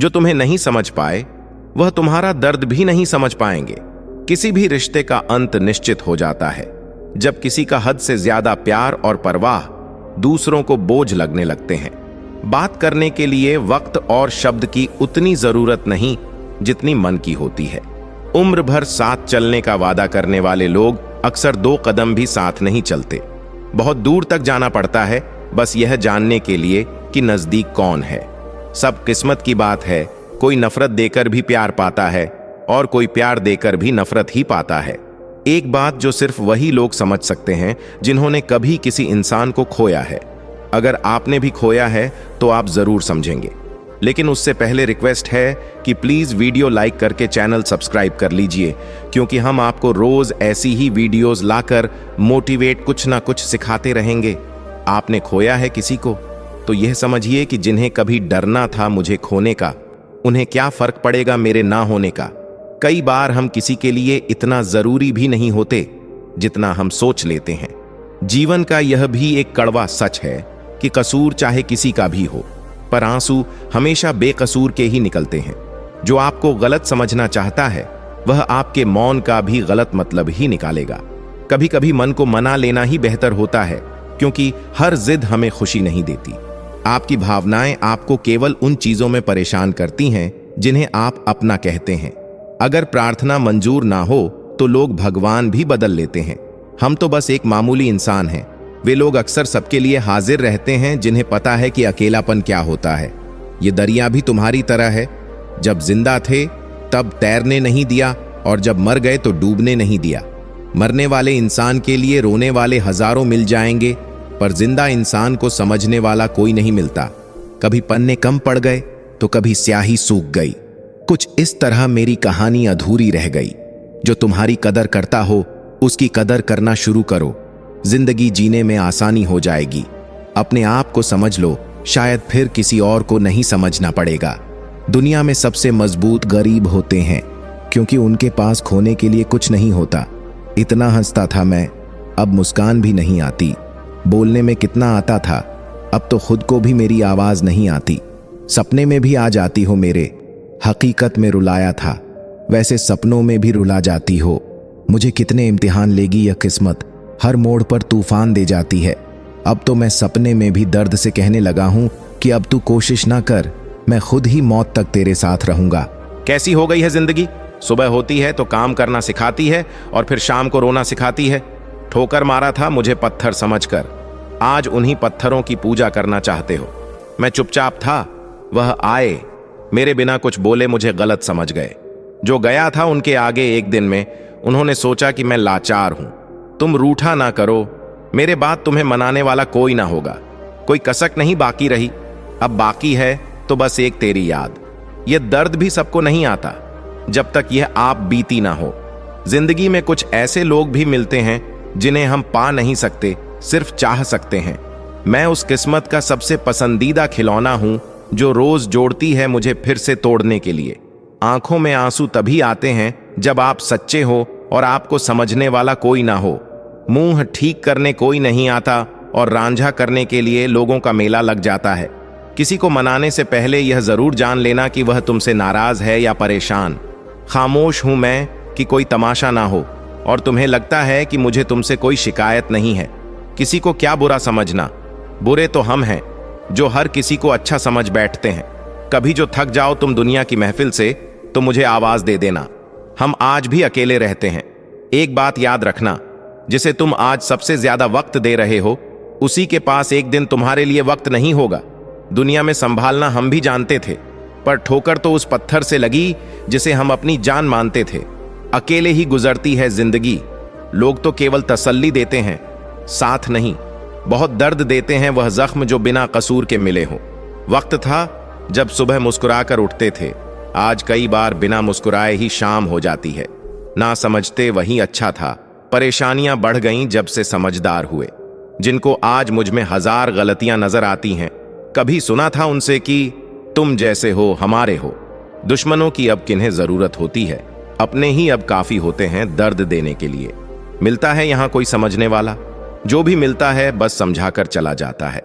जो तुम्हें नहीं समझ पाए वह तुम्हारा दर्द भी नहीं समझ पाएंगे। किसी भी रिश्ते का अंत निश्चित हो जाता है जब किसी का हद से ज्यादा प्यार और परवाह दूसरों को बोझ लगने लगते हैं। बात करने के लिए वक्त और शब्द की उतनी जरूरत नहीं जितनी मन की होती है। उम्र भर साथ चलने का वादा करने वाले लोग अक्सर 2 कदम भी साथ नहीं चलते। बहुत दूर तक जाना पड़ता है बस यह जानने के लिए कि नजदीक कौन है। सब किस्मत की बात है, कोई नफरत देकर भी प्यार पाता है और कोई प्यार देकर भी नफरत ही पाता है। एक बात जो सिर्फ वही लोग समझ सकते हैं जिन्होंने कभी किसी इंसान को खोया है। अगर आपने भी खोया है तो आप जरूर समझेंगे। लेकिन उससे पहले रिक्वेस्ट है कि प्लीज वीडियो लाइक करके चैनल सब्सक्राइब कर लीजिए, क्योंकि हम आपको रोज ऐसी ही वीडियोस लाकर मोटिवेट कुछ ना कुछ सिखाते रहेंगे। आपने खोया है किसी को तो यह समझिए कि जिन्हें कभी डरना था मुझे खोने का, उन्हें क्या फर्क पड़ेगा मेरे ना होने का। कई बार हम किसी के लिए इतना जरूरी भी नहीं होते जितना हम सोच लेते हैं। जीवन का यह भी एक कड़वा सच है कि कसूर चाहे किसी का भी हो, पर आंसू हमेशा बेकसूर के ही निकलते हैं। जो आपको गलत समझना चाहता है वह आपके मौन का भी गलत मतलब ही निकालेगा। कभी कभी मन को मना लेना ही बेहतर होता है, क्योंकि हर जिद हमें खुशी नहीं देती। आपकी भावनाएं आपको केवल उन चीजों में परेशान करती हैं जिन्हें आप अपना कहते हैं। अगर प्रार्थना मंजूर ना हो तो लोग भगवान भी बदल लेते हैं। हम तो बस एक मामूली इंसान हैं। वे लोग अक्सर सबके लिए हाजिर रहते हैं जिन्हें पता है कि अकेलापन क्या होता है। ये दरिया भी तुम्हारी तरह है, जब जिंदा थे तब तैरने नहीं दिया और जब मर गए तो डूबने नहीं दिया। मरने वाले इंसान के लिए रोने वाले हजारों मिल जाएंगे, पर जिंदा इंसान को समझने वाला कोई नहीं मिलता। कभी पन्ने कम पड़ गए तो कभी स्याही सूख गई। कुछ इस तरह मेरी कहानी अधूरी रह गई। जो तुम्हारी कदर करता हो उसकी कदर करना शुरू करो, जिंदगी जीने में आसानी हो जाएगी। अपने आप को समझ लो, शायद फिर किसी और को नहीं समझना पड़ेगा। दुनिया में सबसे मजबूत गरीब होते हैं, क्योंकि उनके पास खोने के लिए कुछ नहीं होता। इतना हंसता था मैं, अब मुस्कान भी नहीं आती। बोलने में कितना आता था, अब तो खुद को भी मेरी आवाज नहीं आती। सपने में भी आ जाती हो मेरे, हकीकत में रुलाया था, वैसे सपनों में भी रुला जाती हो। मुझे कितने इम्तिहान लेगी यह किस्मत, हर मोड़ पर तूफान दे जाती है। अब तो मैं सपने में भी दर्द से कहने लगा हूं कि अब तू कोशिश ना कर, मैं खुद ही मौत तक तेरे साथ रहूंगा। कैसी हो गई है जिंदगी? सुबह होती है तो काम करना सिखाती है और फिर शाम को रोना सिखाती है। ठोकर मारा था मुझे पत्थर समझकर, आज उन्हीं पत्थरों की पूजा करना चाहते हो। मैं चुपचाप था, वह आए, मेरे बिना कुछ बोले मुझे गलत समझ गए। जो गया था उनके आगे एक दिन में, उन्होंने सोचा कि मैं लाचार हूं। तुम रूठा ना करो, मेरे बाद तुम्हें मनाने वाला कोई ना होगा। कोई कसक नहीं बाकी रही, अब बाकी है तो बस एक तेरी याद। यह दर्द भी सबको नहीं आता जब तक यह आप बीती ना हो। जिंदगी में कुछ ऐसे लोग भी मिलते हैं जिन्हें हम पा नहीं सकते, सिर्फ चाह सकते हैं। मैं उस किस्मत का सबसे पसंदीदा खिलौना हूं जो रोज जोड़ती है मुझे फिर से तोड़ने के लिए। आंखों में आंसू तभी आते हैं जब आप सच्चे हो और आपको समझने वाला कोई ना हो। मुंह ठीक करने कोई नहीं आता और रांझा करने के लिए लोगों का मेला लग जाता है। किसी को मनाने से पहले यह जरूर जान लेना कि वह तुमसे नाराज है या परेशान। खामोश हूं मैं कि कोई तमाशा ना हो, और तुम्हें लगता है कि मुझे तुमसे कोई शिकायत नहीं है। किसी को क्या बुरा समझना, बुरे तो हम हैं जो हर किसी को अच्छा समझ बैठते हैं। कभी जो थक जाओ तुम दुनिया की महफिल से तो मुझे आवाज दे देना। हम आज भी अकेले रहते हैं। एक बात याद रखना, जिसे तुम आज सबसे ज्यादा वक्त दे रहे हो उसी के पास एक दिन तुम्हारे लिए वक्त नहीं होगा। दुनिया में संभालना हम भी जानते थे, पर ठोकर तो उस पत्थर से लगी जिसे हम अपनी जान मानते थे। अकेले ही गुजरती है जिंदगी। लोग तो केवल तसल्ली देते हैं, साथ नहीं। बहुत दर्द देते हैं वह जख्म जो बिना कसूर के मिले हो। वक्त था जब सुबह मुस्कुराकर उठते थे, आज कई बार बिना मुस्कुराए ही शाम हो जाती है। ना समझते वही अच्छा था, परेशानियां बढ़ गईं जब से समझदार हुए। जिनको आज मुझ में 1000 गलतियां नजर आती हैं, कभी सुना था उनसे कि तुम जैसे हो हमारे हो। दुश्मनों की अब किन्हें जरूरत होती है, अपने ही अब काफी होते हैं दर्द देने के लिए। मिलता है यहां कोई समझने वाला? जो भी मिलता है बस समझाकर चला जाता है।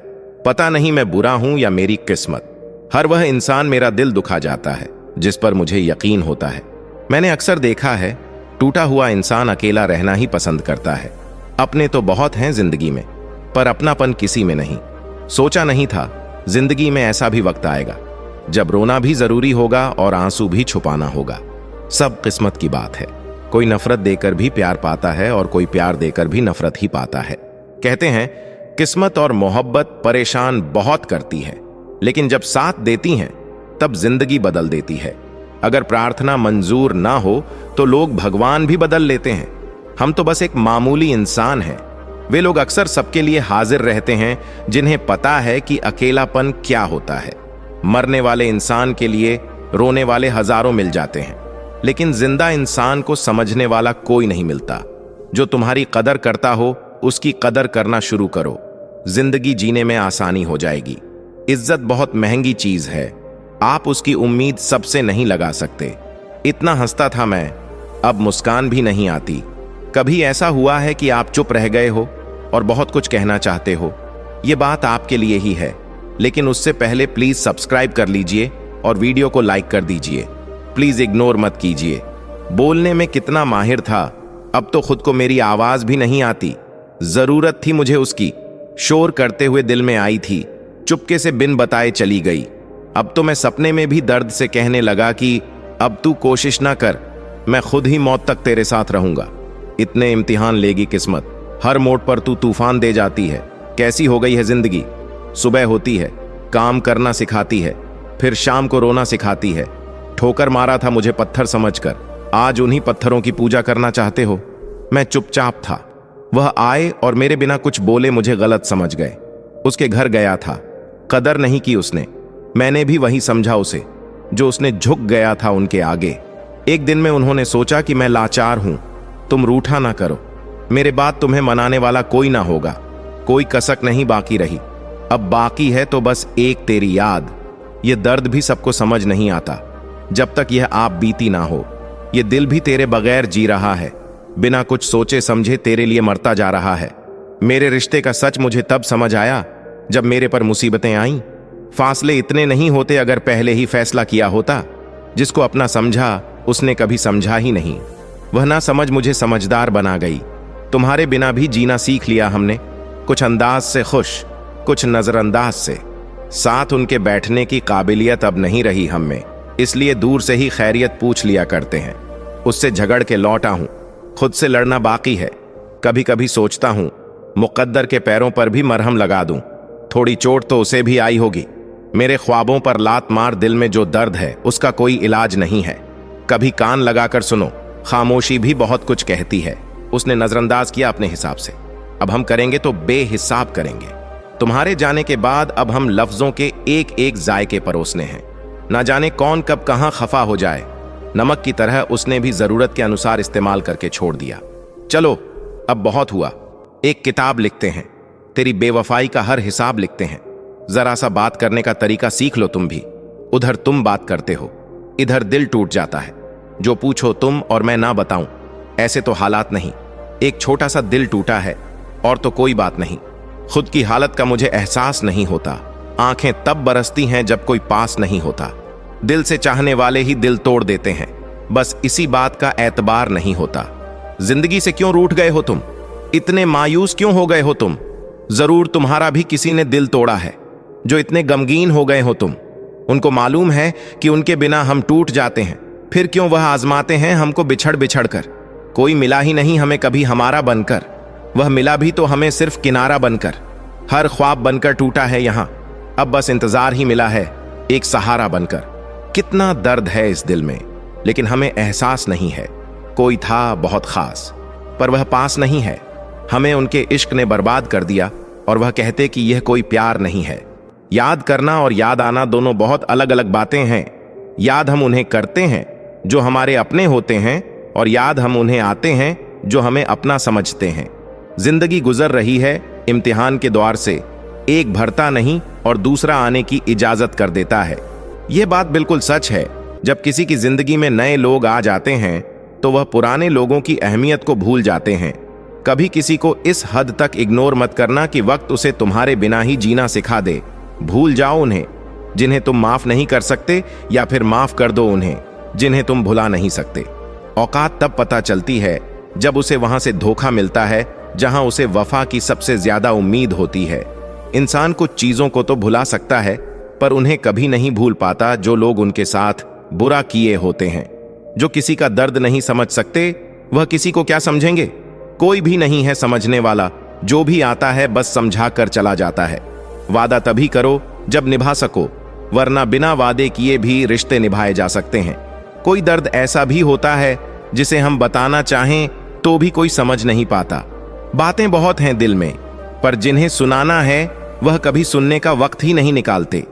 पता नहीं मैं बुरा हूं या मेरी किस्मत, हर वह इंसान मेरा दिल दुखा जाता है जिस पर मुझे यकीन होता है। मैंने अक्सर देखा है, टूटा हुआ इंसान अकेला रहना ही पसंद करता है। अपने तो बहुत हैं जिंदगी में, पर अपनापन किसी में नहीं। सोचा नहीं था जिंदगी में ऐसा भी वक्त आएगा जब रोना भी जरूरी होगा और आंसू भी छुपाना होगा। सब किस्मत की बात है। कोई नफरत देकर भी प्यार पाता है और कोई प्यार देकर भी नफरत ही पाता है। कहते हैं किस्मत और मोहब्बत परेशान बहुत करती है, लेकिन जब साथ देती हैं तब जिंदगी बदल देती है। अगर प्रार्थना मंजूर ना हो तो लोग भगवान भी बदल लेते हैं। हम तो बस एक मामूली इंसान हैं। वे लोग अक्सर सबके लिए हाजिर रहते हैं जिन्हें पता है कि अकेलापन क्या होता है। मरने वाले इंसान के लिए रोने वाले हजारों मिल जाते हैं, लेकिन जिंदा इंसान को समझने वाला कोई नहीं मिलता। जो तुम्हारी कदर करता हो उसकी कदर करना शुरू करो, जिंदगी जीने में आसानी हो जाएगी। इज्जत बहुत महंगी चीज है, आप उसकी उम्मीद सबसे नहीं लगा सकते। इतना हंसता था मैं, अब मुस्कान भी नहीं आती। कभी ऐसा हुआ है कि आप चुप रह गए हो और बहुत कुछ कहना चाहते हो? ये बात आपके लिए ही है, लेकिन उससे पहले प्लीज सब्सक्राइब कर लीजिए और वीडियो को लाइक कर दीजिए। प्लीज इग्नोर मत कीजिए। बोलने में कितना माहिर था, अब तो खुद को मेरी आवाज भी नहीं आती। जरूरत थी मुझे उसकी, शोर करते हुए दिल में आई थी, चुपके से बिन बताए चली गई। अब तो मैं सपने में भी दर्द से कहने लगा कि अब तू कोशिश ना कर, मैं खुद ही मौत तक तेरे साथ रहूंगा। इतने इम्तिहान लेगी किस्मत, हर मोड़ पर तू तूफान दे जाती है। कैसी हो गई है जिंदगी? सुबह होती है, काम करना सिखाती है, फिर शाम को रोना सिखाती है। ठोकर मारा था मुझे पत्थर समझकर, आज उन्हीं पत्थरों की पूजा करना चाहते हो। मैं चुपचाप था, वह आए और मेरे बिना कुछ बोले मुझे गलत समझ गए। उसके घर गया था, कदर नहीं की उसने। मैंने भी वही समझा उसे जो उसने झुक गया था उनके आगे। एक दिन में उन्होंने सोचा कि मैं लाचार हूं, तुम रूठा ना करो, मेरे बाद तुम्हें मनाने वाला कोई ना होगा। कोई कसक नहीं बाकी रही, अब बाकी है तो बस एक तेरी याद। ये दर्द भी सबको समझ नहीं आता जब तक यह आप बीती ना हो। ये दिल भी तेरे बगैर जी रहा है, बिना कुछ सोचे समझे तेरे लिए मरता जा रहा है। मेरे रिश्ते का सच मुझे तब समझ आया जब मेरे पर मुसीबतें आईं। फासले इतने नहीं होते अगर पहले ही फैसला किया होता। जिसको अपना समझा उसने कभी समझा ही नहीं। वह ना समझ मुझे समझदार बना गई। तुम्हारे बिना भी जीना सीख लिया हमने, कुछ अंदाज से खुश, कुछ नजरअंदाज से। साथ उनके बैठने की काबिलियत अब नहीं रही हम में, इसलिए दूर से ही खैरियत पूछ लिया करते हैं। उससे झगड़ के लौटा हूं, खुद से लड़ना बाकी है। कभी कभी सोचता हूं मुकद्दर के पैरों पर भी मरहम लगा दूं, थोड़ी चोट तो उसे भी आई होगी। मेरे ख्वाबों पर लात मार दिल में जो दर्द है उसका कोई इलाज नहीं है। कभी कान लगाकर सुनो, खामोशी भी बहुत कुछ कहती है। उसने नजरअंदाज किया अपने हिसाब से, अब हम करेंगे तो बेहिसाब करेंगे। तुम्हारे जाने के बाद अब हम लफ्जों के एक एक जायके परोसने हैं। ना जाने कौन कब कहां खफा हो जाए। नमक की तरह उसने भी जरूरत के अनुसार इस्तेमाल करके छोड़ दिया। चलो अब बहुत हुआ, एक किताब लिखते हैं, तेरी बेवफाई का हर हिसाब लिखते हैं। जरा सा बात करने का तरीका सीख लो तुम भी। उधर तुम बात करते हो, इधर दिल टूट जाता है। जो पूछो तुम और मैं ना बताऊं, ऐसे तो हालात नहीं। एक छोटा सा दिल टूटा है और तो कोई बात नहीं। खुद की हालत का मुझे एहसास नहीं होता। आंखें तब बरसती हैं जब कोई पास नहीं होता। दिल से चाहने वाले ही दिल तोड़ देते हैं, बस इसी बात का एतबार नहीं होता। जिंदगी से क्यों रूठ गए हो तुम? इतने मायूस क्यों हो गए हो तुम? जरूर तुम्हारा भी किसी ने दिल तोड़ा है। जो इतने गमगीन हो गए हो तुम, उनको मालूम है कि उनके बिना हम टूट जाते हैं, फिर क्यों वह आजमाते हैं हमको बिछड़ बिछड़ कर। कोई मिला ही नहीं हमें कभी हमारा बनकर, वह मिला भी तो हमें सिर्फ किनारा बनकर। हर ख्वाब बनकर टूटा है यहां, अब बस इंतजार ही मिला है एक सहारा बनकर। कितना दर्द है इस दिल में, लेकिन हमें एहसास नहीं है। कोई था बहुत खास, पर वह पास नहीं है। हमें उनके इश्क ने बर्बाद कर दिया और वह कहते कि यह कोई प्यार नहीं है। याद करना और याद आना दोनों बहुत अलग अलग बातें हैं। याद हम उन्हें करते हैं जो हमारे अपने होते हैं, और याद हम उन्हें आते हैं जो हमें अपना समझते हैं। जिंदगी गुजर रही है इम्तिहान के द्वार से, एक भरता नहीं और दूसरा आने की इजाजत कर देता है। यह बात बिल्कुल सच है। जब किसी की जिंदगी में नए लोग आ जाते हैं तो वह पुराने लोगों की अहमियत को भूल जाते हैं। कभी किसी को इस हद तक इग्नोर मत करना कि वक्त उसे तुम्हारे बिना ही जीना सिखा दे। भूल जाओ उन्हें, जिन्हें तुम माफ नहीं कर सकते, या फिर माफ कर दो उन्हें जिन्हें तुम भुला नहीं सकते। औकात तब पता चलती है जब उसे वहां से धोखा मिलता है जहां उसे वफा की सबसे ज्यादा उम्मीद होती है। इंसान कुछ चीजों को तो भुला सकता है, पर उन्हें कभी नहीं भूल पाता जो लोग उनके साथ बुरा किए होते हैं। जो किसी का दर्द नहीं समझ सकते, वह किसी को क्या समझेंगे? कोई भी नहीं है समझने वाला। जो भी आता है बस समझा कर चला जाता है। वादा तभी करो जब निभा सको, वरना बिना वादे किए भी रिश्ते निभाए जा सकते हैं। कोई दर्द ऐसा भी होता है जिसे हम बताना चाहें तो भी कोई समझ नहीं पाता। बातें बहुत हैं दिल में, पर जिन्हें सुनाना है वह कभी सुनने का वक्त ही नहीं निकालते।